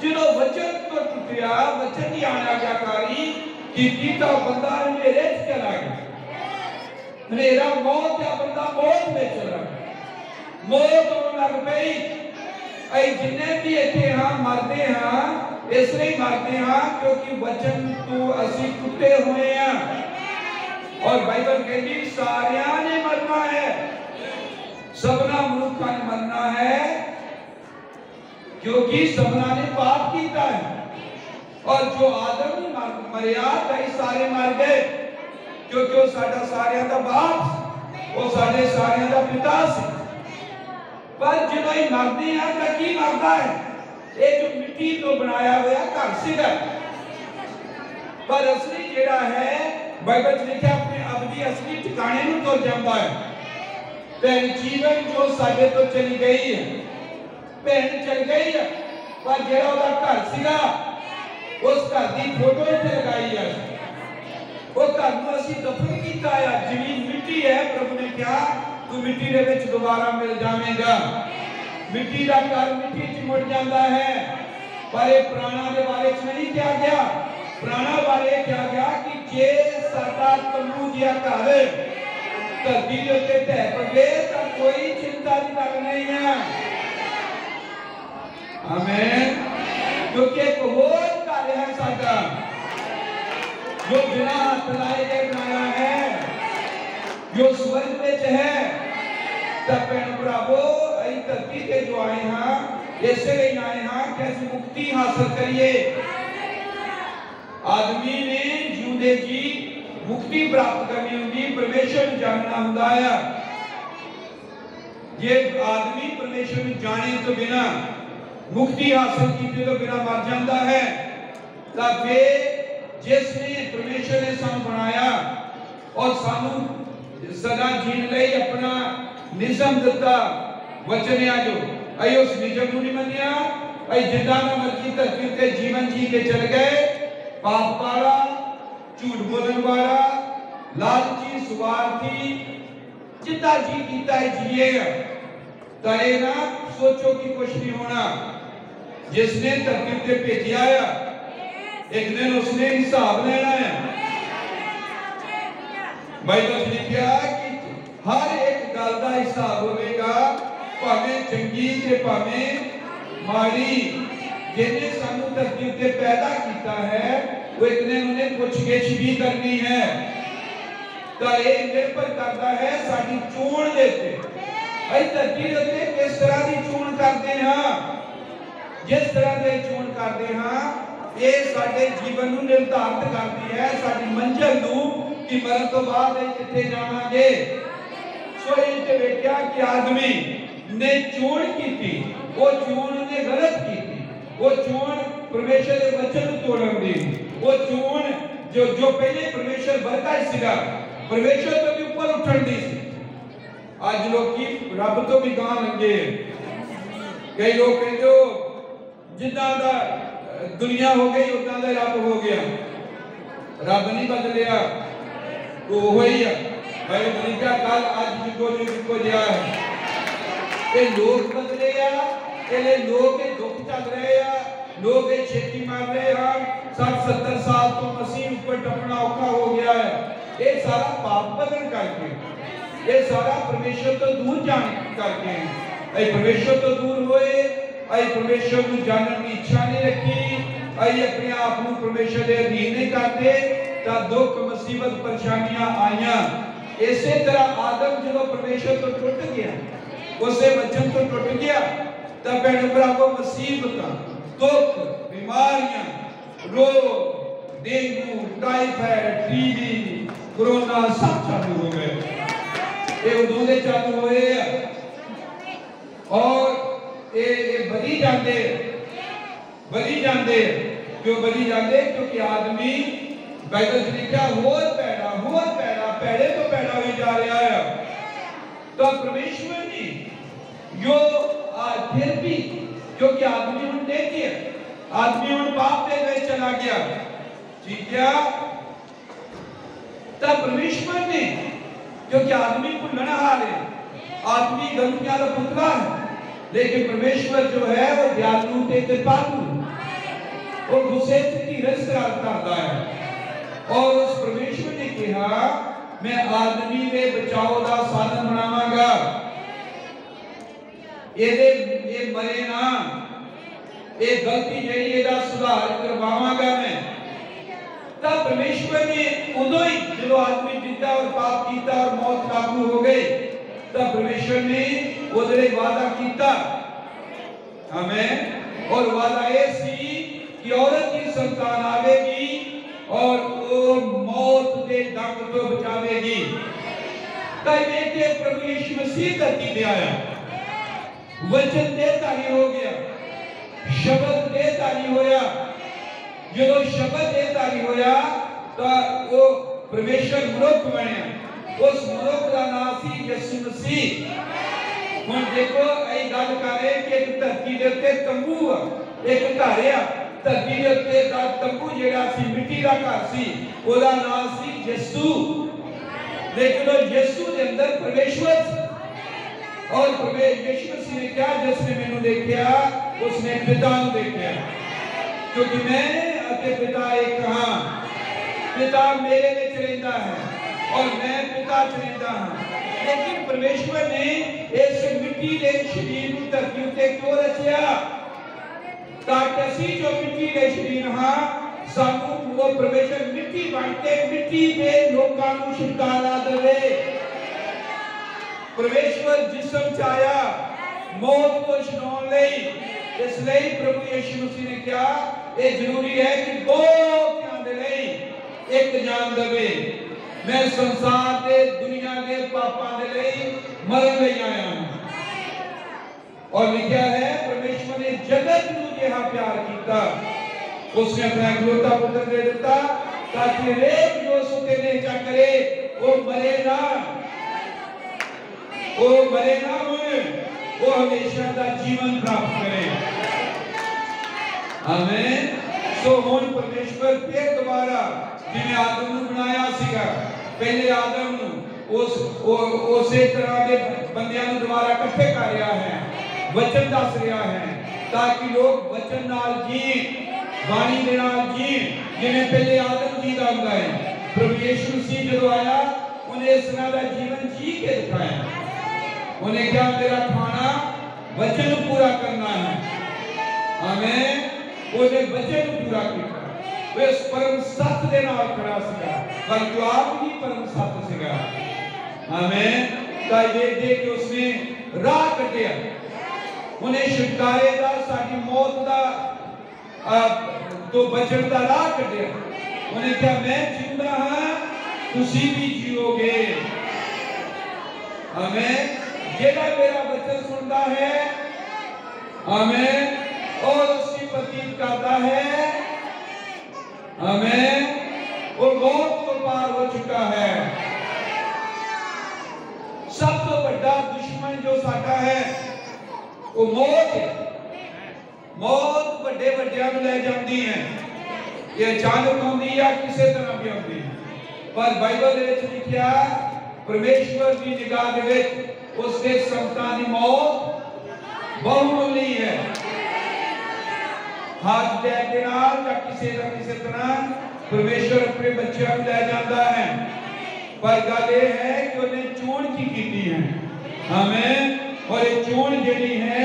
जो वचन तो टूटिया वचन की आज्ञाकारी की तो बंदा अंधेरे च चला गया अंधेरा मौत या बंदा मौत में चला गया मौत होने लग पई ऐ जिन्ने भी इत्थे हां मरदे हां इसलिए मरदे हां क्योंकि वचन तो असी टूटे हुए हैं और बाइबल कहती सारियां ने मरना है सबना मनुखा ने मरना है क्योंकि सबना ने पाप किया है और जो आदम ने मरिया कई सारे मर गए क्योंकि वो साडा सारियां दा बाप वो साडे सारियां दा पिता सी पर जो ही मरते हैं तो की मरता है ये जो मिट्टी तो बनाया हुआ घर सीगा पर असली जेड़ा है बाइबल च लिखा अपने अबदी असली ठिकाने में तुर जाता है भैन जीवन जो साडे तो चली गई है भैन चल गई है पर जेड़ा ओदा घर सीगा उस घर की फोटो इत्थे लगाई है वो घर नूं असीं दफन कीता है जमीन मिट्टी है प्रभु ने कहा तू मिट्टी दे विच दोबारा मिल जावेगा मिट्टी का घर मिट्टी च मुड़ जाता है पर ये पुराना के बारे च नहीं कहा गया पुराना बारे क्या गया कि जे साडा तंबू जिहा घर धरती के उत्ते ढह पवे तां कोई चिंता की गल नहीं है। आमीन। क्योंकि एक होर घर है साडा जो बिना हाथ लाए के बनाया है, जो स्वर्ग में है। तब भैन भरावो अई धरती ते जो आए हाँ इसलिए आए हाँ कि असीं मुक्ति हासिल करिए। आदमी ने जिउंदे जी मुक्ति प्राप्त करनी होंगी, परमेश्वर को जानना होंदा है। जे आदमी परमेश्वर को जाने तो बिना मुक्ति हासिल कीते तो बिना मर जाता है। तब फिर जिसने परमेश्वर ने सानू बनाया और सानू सदा जीने लई अपना निजम दिता, वचन है जो अई उस निजम नूं नहीं मन्निया, अई जिदा ना मर्जी धरती ते जीवन जी के चल गए। पाप वाला, झूठ बोलने वाला, लालची, स्वार्थी, जिदा जी कीता है जिएगा। तो ये ना सोचो कि कुछ नहीं होना। जिसने धरती पे भेजा है एक दिन उसने हिसाब लेना है। बाइबल में लिखा कि हर एक गल का हिसाब होगा, भावें चंगी ते भावें माड़ी। जिन्हें सानू धरती पे पैदा किया है वो एक दिन उन्हें पुछगिछ भी करनी है। तो ये निर्भर करता है साडी चोण दे उत्ते। अई धरती दे उत्ते किस तरह की चोण करते हैं, जिस तरह की चोण करते हैं ये साडे जीवन नूं निर्धारित करती है, साडी मंजिल नूं कि मरण तो बाद किथे जावांगे। सो ये वेख्या कि आदमी ने चोण की, वो चोण ने गलत की, वो चोण परमेश्वर के वचन को तोड़न दी, वो चोण जो पहले परमेश्वर वर्गा ही सीगा, परमेश्वर तो भी ऊपर उठन दी सी। आज लोग की रब तो भी गां लगे। कई लोग कहते जिदा दा दुनिया हो गई उदा दा रब हो गया। रब नहीं बदलिया, वो ही है। भाई बलिका कल आज जो जिया है। ये लोग बदले आ, ये लोग दुख चल रहे हैं, लोग छेती मार रहे हैं। 60-70 साल तो मसीह ऊपर टपना औखा हो गया है। ये सारा पाप बदल करके, ये सारा परमेश्वर तो दूर जाने करके। ऐ परमेश्वर तो दूर हुए, ऐ परमेश्वर को जानने की इच्छा नहीं रखी, ऐ अपने आप को परमेश्वर के अधीन नहीं करते। तो दुख मुसीबत परेशानियां आईया। इसी तरह आदम जो परमेश्वर तो टूट गया, उसे वचन तो टूट गया। तब भैन भरावो मुसीबत, दुख, बीमारियां, रोग, डेंगू, टाइफाइड, टीबी, कोरोना सब चालू हो गए। ये उदों दे चालू होए और ये बधी जाते क्यों बधी जाते? क्योंकि आदमी बाइबल में लिखा होर पैड़ा पैड़े तो पैड़ा ही जा रहा है। तो परमेश्वर ने जो फिर भी क्योंकि आदमी उन देखिए आदमी उन पाप में चला गया, ठीक है। तब परमेश्वर ने क्योंकि आदमी भुलनहार है, आदमी गलतियां का पुतला है, लेकिन परमेश्वर जो है वो दयालु ते कृपालु, वो गुस्से से धीरज करता है। और उस परमेश्वर ने कहा मैं आदमी के बचाव का साधन बनावांगा, ये मरे ना, ये गलती जड़ी एदा सुधार करवावांगा मैं। तब परमेश्वर ने उदों ही जो आदमी जिंदा और पाप किया और मौत लागू हो गई, तब परमेश्वर ने उधरे वादा किया, आमीन। और वादा ये सी कि औरत की संतान आवेगी और वो मौत के दंड तो बचावेगी। तब ये प्रभु यीशु मसीह धरती पे आया, वचन देहधारी हो गया, शब्द देहधारी होया। जो शब्द देहधारी होया तो वो परमेश्वर मनुष्य बनिया। उस मनुष्य का नाम सी यीशु मसीह। हम देखो यही गल कर रहे कि एक धरती के उत्ते तंबू एक घर है, धरती के उत्ते दा तंबू जेड़ा सी मिट्टी का घर सी, ओदा नाम सी यीशु। लेकिन यीशु के अंदर परमेश्वर और यीशु मसीह ने क्या, जिसने मैंने देखा उसने पिता को देखा। क्योंकि मैं अते पिता एक हाँ। पिता मेरे विच रहिंदा है और मैं पिता च रहिंदा हाँ। लेकिन परमेश्वर ने इस मिट्टी के शरीर को धरती उत्ते क्यों रचिया? ताकि असी जो मिट्टी के शरीर हाँ सानू वो परमेश्वर मिट्टी बन के मिट्टी के लोकां नूं छुटकारा देवे। परमेश्वर जिस्म च आया मौत को छुड़ाउण लई, इसलिए प्रभु यीशु मसीह ने कहा ये जरूरी है कि बहुतियां दे लई एक जान देवे। मैं संसार के दुनिया के पापां दे लई मरन लई आया हूं। और लिखा है परमेश्वर ने जगत नूं जिहा प्यार कीता उसने अपना इकलौता पुत्र दे दिता ताकि हरेक जो उस उत्ते नेचा करे वो मरे ना, वो मरे ना होए, वो हमेशा दा जीवन प्राप्त करे। आमीन। सो हुण परमेश्वर फिर दोबारा जिन्हें आदम नूं बनाया सीगा, पहले आदम नूं उसे तरह के बंदियां नूं दोबारा इकट्ठे कर रहा है, वचन दस रहा है ताकि लोग वचन नाल जीण, वाणी दे नाल जीण जिवें पहले आदम जी दा हुंदा है। प्रभु यीशु मसीह जदों आया उन्हें इस तरह का जीवन जी के दिखाया। उन्हें क्या मेरा खाना वचन पूरा करना है। आमीन। उन्हें वचन पूरा किया। वो इस परम सत्य दे नाल खड़ा सीगा, बल्कि आप ही परम सत्य सीगा। आमीन। तां ये दे के उसने राह कटिया, उन्हें छुटकारे दा, साडी मौत दा तो बचन दा राह कटिया। उन्हें क्या मैं जिंदा हाँ तुसी भी जियोगे। आमीन। जेड़ा मेरा वचन सुनता है आमीन और उसकी प्रतीत करता है आमीन वो मौत को पार हो चुका है। सब तो बड़ा दुश्मन जो साडा है वो मौत है। मौत बड़े बड़ियां नूं ले जाती है, ये अचानक आउंदी या किसी तरह भी आउंदी है, पर बाइबल दे विच लिखिया परमेश्वर की निगाह दे विच उसके संतान की मौत बहुमूल्य है। हाथ अटैक के नाल या किसी न किसी तरह परमेश्वर अपने बच्चों को ले जाता है, पर गल ये है कि उन्हें चोण की है। आमीन। और ये चोण जिहड़ी है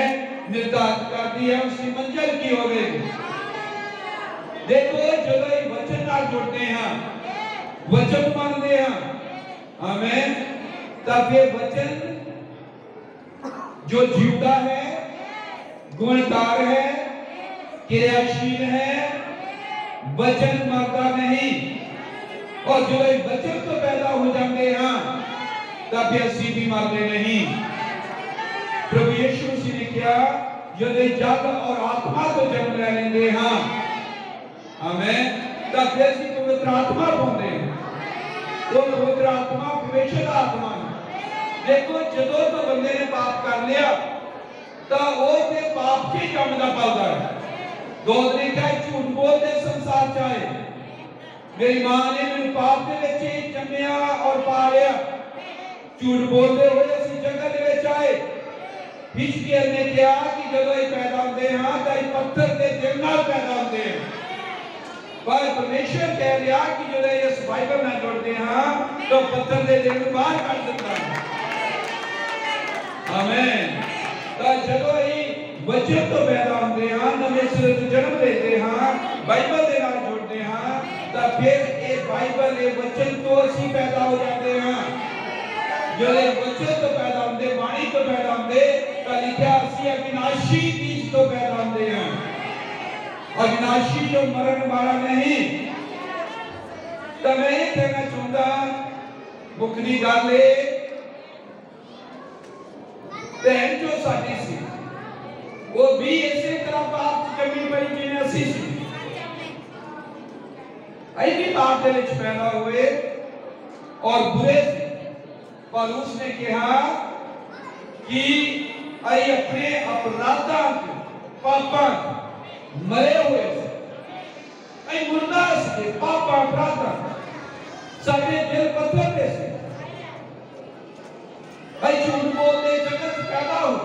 निर्धारित करती है उसकी मंजिल की होगी। देखो जब वचन नाल जुड़ते हैं, वचन मानते हैं, आमीन, तब ये वचन जो जीवता है, गुणकार है, क्रियाशील है, वचन मरता नहीं। और जो वचन तो पैदा हो जाते हैं तब असी भी मरते नहीं। प्रभु यीशु मसीह ने क्या जब जग और आत्मा को जन्म ले लेंगे हाँ आमीन, तब असी पवित्र आत्मा पाते हैं। वो पवित्र आत्मा परमेश्वर आत्मा है। देखो जदों तो बंदे ने पाप कर लिया तो वो ते पाप के जमदा पाता है। दोस्त ने क्या झूठ बोलते संसार चाहे, मेरी मां ने मेरे पाप के विच जम्मिया और पालिया, झूठ बोलते हुए असी जंगल दे विच आए। हिजकिय्याह ने कहा कि जब ये पैदा होते हैं तो पत्थर के दिल नाल पैदा होते हैं, पर परमेश्वर कह रहा कि जब इस बाइबल नाल जुड़ते हैं तो पत्थर के दिल को बाहर कर देता है। आमीन। तो जब ये वचन तो पैदा होते हैं, नवे सिरे तो जन्म लेते हैं, बाइबल के नाल जुड़ते हैं, तो फिर ये बाइबल ये वचन तो असी पैदा हो जाते हैं। जो बच्चे तो पैदा होंगे, वाणी तो पैदा होंगे, तो लिखा असी अविनाशी बीज तो पैदा होंगे हैं। अविनाशी जो मरण वाला नहीं। तो मैं ये कहना चाहता मुकनी गल भैन जो साडी सी वो भी इसी तरह पाप जमी पई जिवें असी सी। असीं भी पाप दे विच पैदा हुए और बुरे सी, पर उसने कहा कि अई अपने अपराधां पापां मरे हुए से, अई मुर्दा से पापां अपराधां साडे दिल पत्थर पे से, अई झूठ बोलते जगत पैदा हो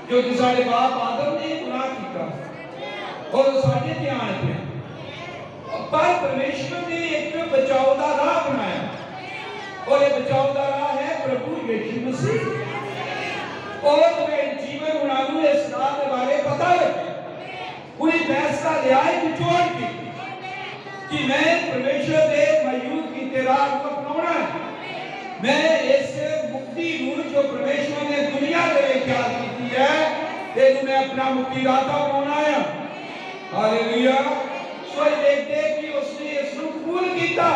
क्योंकि साडे बाप आदम ने गुनाह किया और साडे ध्यान पे पर परमेश्वर ने एक बचाव का राह बनाया और ये बचाव का राह है प्रभु यीशु मसीह। और तुम्हें जीवन उन्होंने इस राह के बारे पता लगे, उन्हें फैसला लिया निचोड़ की कि मैं परमेश्वर के मौजूद की राह को अपनाना है। मैं इस मुक्ति को जो परमेश्वर ने दुनिया के लिए तैयार की है, ये मैं अपना मुक्ति दाता बनाना है। हालेलुया। सो देखते कि उसने इसको कबूल किया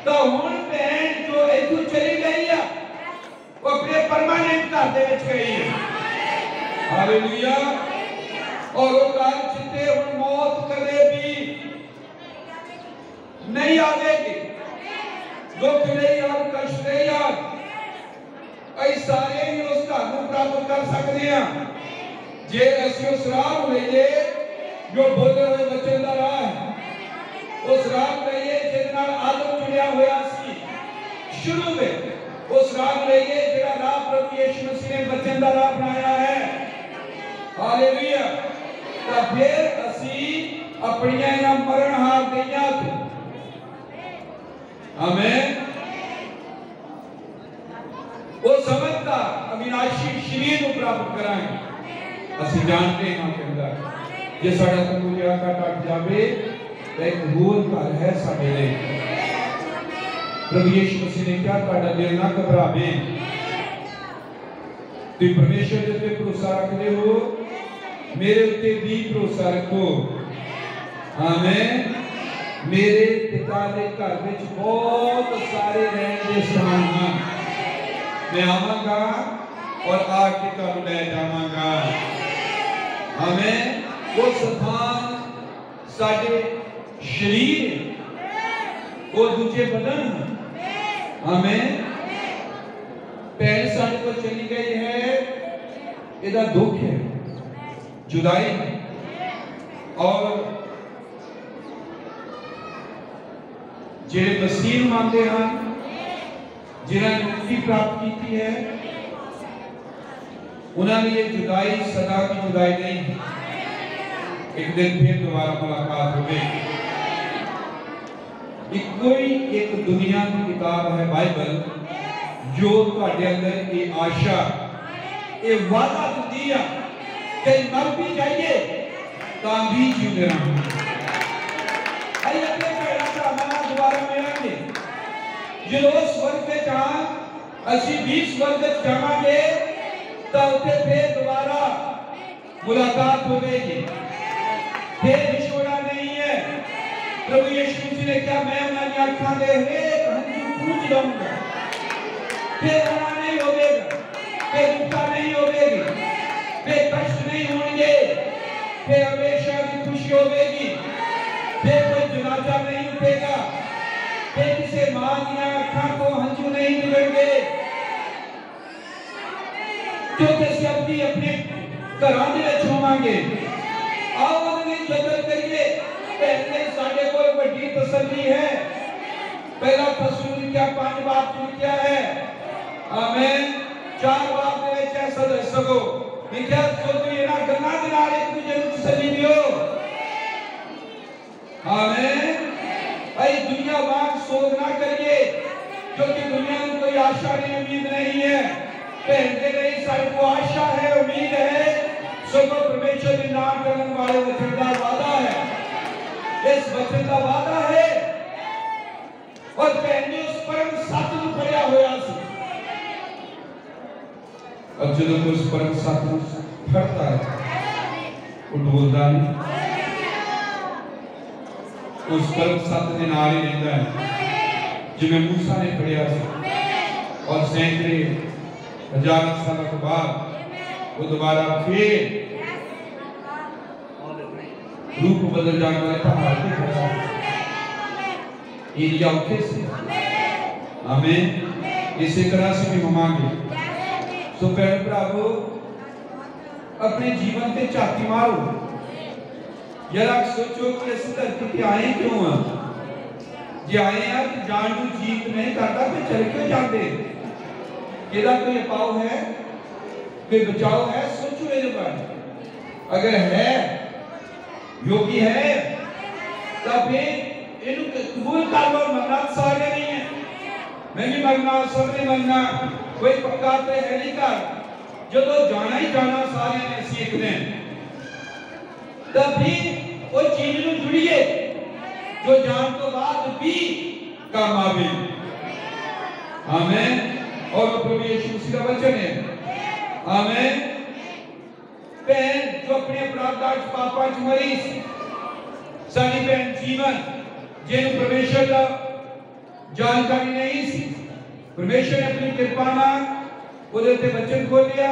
तो हुण भैन जो इथों चली गई है वो अपने परमानेंट घर दे विच गई है। हालेलुया। और वो घर जिते हुण मौत कदे भी नहीं आवेगी, दुख नहीं और कष्ट नहीं और ऐ सारे ही उस घर को प्राप्त कर सकते हैं जे असीं उस राह को लईए जो बोले हुए वचन का राह है। उस राह को लईए जिस नाल आदम जुड़िया होया सी शुरू में, उस राह को लईए जिहड़ा राह प्रभु यीशु मसीह ने वचन का राह बनाया है। हालेलुया। तो फिर असीं अपनियां इन्हां मरणहार देहियां तो आमीन वो समझता अविनाशी शरीर को प्राप्त कराएंगे। असं जानते हैं कि अंदर जे साडा तंबूजा का टट जावे तो एक होर घर है साडे लिए। प्रभु यीशु मसीह ने कहा तुहाडा दिल ना घबरावे, तुसीं परमेश्वर दे उत्ते भरोसा रखदे हो, मेरे उत्ते भी भरोसा रखो। आमीन। मेरे पिता के घर में बहुत सारे रहने के स्थान हैं, मैं आवांगा और आके तुहानू ले जावांगा। आमीन। वो स्थान साडे शरीर वो दूजे बदन हैं। आमीन। भैन साडे को चली गई है, इहदा दुख है, जुदाई है और जेड़े मसीह मानते हैं जिन्होंने मुक्ति प्राप्त की है उन्होंने ये जुदाई सदा की जुदाई नहीं, एक दिन फिर दोबारा मुलाकात होगी। कोई एक दुनिया की किताब है बाइबल जो तुहाडे अंदर ये आशा ये वादा देती है कि मर भी जाइए तो भी जीते रहेंगे। दोबारा मिलेंगे जो स्वर्ग में जहां असी 20 स्वर्ग जावांगे तो उसे फिर दोबारा मुलाकात होगी, फिर विछोड़ा नहीं है। प्रभु यीशु मसीह ने कहा मैं उन्हें आंखों दे हरेक हंझू पूंछ दूंगा, फिर रोना नहीं होगा, फिर दुखा नहीं होगी, फिर कष्ट नहीं होंगे, फिर हमेशा की खुशी होगी, फिर कोई जनाजा नहीं उठेगा, फिर किसी मां की आंखों को हंझू नहीं मिलेंगे, क्योंकि ਅਸੀਂ अपनी अपने घरों ਦੇ ਵਿੱਚ ਹੋਵਾਂਗੇ। आओ उन्हें कदर करिए। पहले साडे कोल बड़ी तसल्ली है। पहला थस्सलुनीकियां 5 बाब लिखा है। आमीन। 4 बाब ਦੇ ਵਿੱਚ ऐसा दस सको लिखा सो तुम ਇਹਨਾਂ ਗੱਲਾਂ ਦੇ ਨਾਲ ਇੱਕ ਦੂਜੇ ਨੂੰ ਤਸੱਲੀ ਦਿਓ। आमीन। ऐ दुनिया वांग सोच ना करिए क्योंकि दुनिया में कोई आशा नहीं उम्मीद नहीं है। पहले नहीं सारे को आशा है उम्मीद है सब परमेश्वर के नाम करने वाले वचन का वादा है। इस वचन का वादा है और पहले उस परम सत्य को पढ़ा हुआ सी और जब उस परम सत्य को पढ़ता है वो बोलता नहीं, उस परम सत्य के नाल ही रहता है जिवें मूसा ने पढ़िया सी और सैकड़े हजार साल के बाद वो दोबारा फिर रूप बदल जाने वाले पहाड़ पे खड़ा एलिया उठे से। आमीन। इसी तरह से भी होवांगे। तो भैन भरावो अपने जीवन पे झाती मारो, जरा सोचो कि इस धरती पे आए क्यों हैं। जे आए हैं तो जान को जीत नहीं करता फिर चल क्यों जाते। ਇਹਦਾ कोई उपाव है, कोई बचाव है, सोचो ये बात। अगर है योगी है तो फिर इनू कबूल कर लो। मरना सारे नहीं है, मैं भी मरना, सबने मरना, कोई पक्का तो है नहीं घर। जो तो जाना ही जाना सारे ने असी एक दिन, तो फिर वो चीज में जुड़िए जो जान तो बाद भी काम आवे। आमीन। और प्रभु यीशु मसीह का वचन है। आमीन। बहन जो अपने अपराधां पापां च मरी, सारी बहन जीवन जिन्हें परमेश्वर का जानकारी नहीं सी, परमेश्वर ने अपनी कृपा नाल ਉਹਦੇ ਤੇ वचन खोलिया,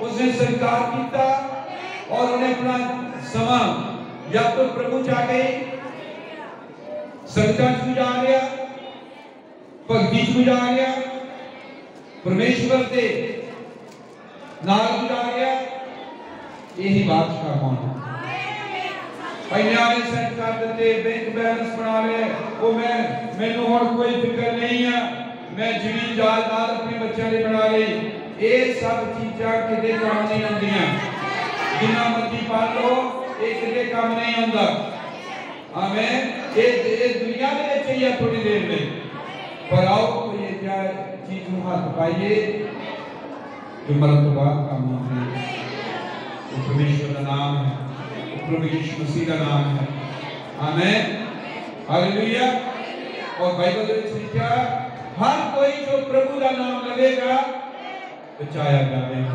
उसने स्वीकार किया और उन्हें अपना समा या तो प्रभु च गए, संगतां च गुजार लिया, भक्ति च गुजार लिया, परमेश्वर के नाल गुजार लिया। यही बादशाह कौन है? पैनिया ने सेट कर दिते, बैंक बैलेंस बना ले, वो मैनू हुण कोई फिक्र नहीं है, मैं जमीन जायदाद अपने बच्चों लिए बना ली। ये सब चीज़ां किते काम नहीं आंदियां, जिन्ना मर्जी पढ़ लो ये किते काम नहीं आंदा। आमीन। ये दुनिया में चाहिए थोड़ी देर में, पर आओ कोई ये क्या चीज में हाथ पाइए जो मरण तो बाद काम आए। वो परमेश्वर का नाम है, वो प्रभु यीशु मसीह का नाम है। आमीन। हालेलुया। और बाइबल में लिखा हर कोई जो प्रभु का नाम लेगा बचाया जाएगा।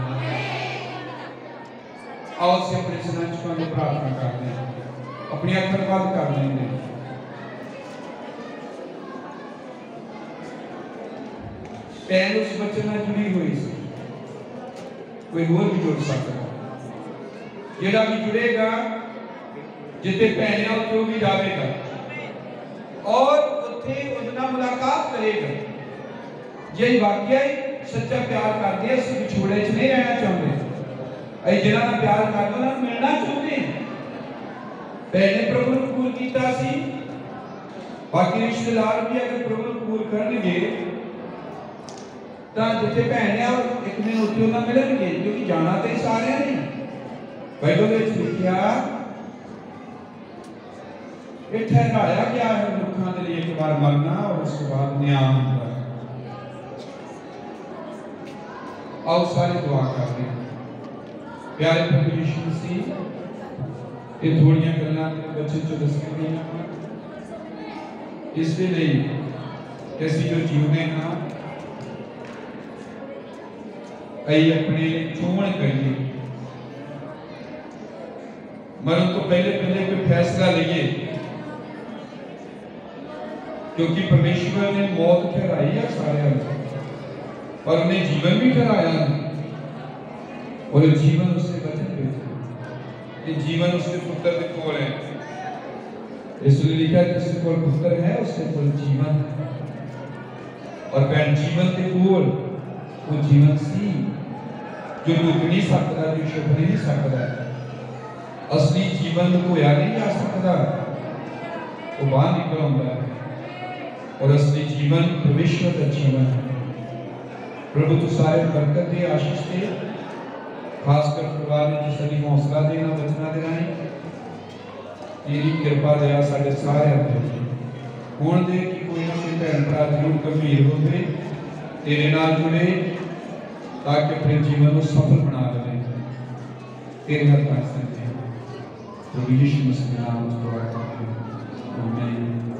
आओ से अपने सनचकों में प्रार्थना करते हैं, अपनी अखर बंद कर लेंगे। पहले उस बच्चे में जुड़ी हुई सी, कोई और भी जुड़ सकता है, जेड़ा भी जुड़ेगा जिते पहने उते भी जाएगा और उथे उनका मुलाकात करेगा। जे वाकई सच्चा प्यार करते हैं, उस विछोड़े च नहीं रहना चाहते, ऐ जिन्हां नाल प्यार करदे उन्हां नूं मिलना चाहते हैं। पहले प्रभु ने कबूल किया सी, बाकी रिश्तेदार भी अगर प्रभु ने कबूल करनगे तां जिथे भैन है एक दिन उत्थे उन्हां मिलणगे, क्योंकि जाना तो सारे ने। बाइबल में लिखा ये ठहराया गया है मनुष्यों के लिए एक बार मरना और उसके बाद न्याय होगा। आओ सारे दुआ करते हैं। प्यारे प्रभु यीशु मसीह, ये थोड़ियां गल्लां बच्चे चो दसणियां गईयां इसलिए कि असीं जो जीवने हां असीं अपने चोण करिए, मरण तो पहले पहले कोई फैसला लईए, क्योंकि परमेश्वर ने मौत ठहराई है सारे और उन्हें जीवन भी ठहराया और जीवन उससे वचन भेजा। ये जीवन उसके पुत्र के कोल है, इसलिए लिखा है जिसके कोल पुत्र है उसके कोल जीवन है। और बहन जीवन के कोल वो जीवन सी जो लुक नहीं सकता, जो छुप नहीं सकता, असली जीवन होया नहीं जा सकता, वो बाहर निकल आता है। और असली जीवन परमेश्वर का जीवन है। प्रभु तू सारे बरकत दे, आशीष दे, खासकर परिवार ने जिसकी हौसला देना बचना देना है, तेरी कृपा दया साढ़े सारे होने दे कि कोई ना कोई भैन भरा जरूर गंभीर हो गए तेरे नाल जुड़े, ताकि अपने जीवन को सफल बना ले। तेरे हर पास प्रभु यीशु मसीह के नाम में दुआ करते हैं। आमीन।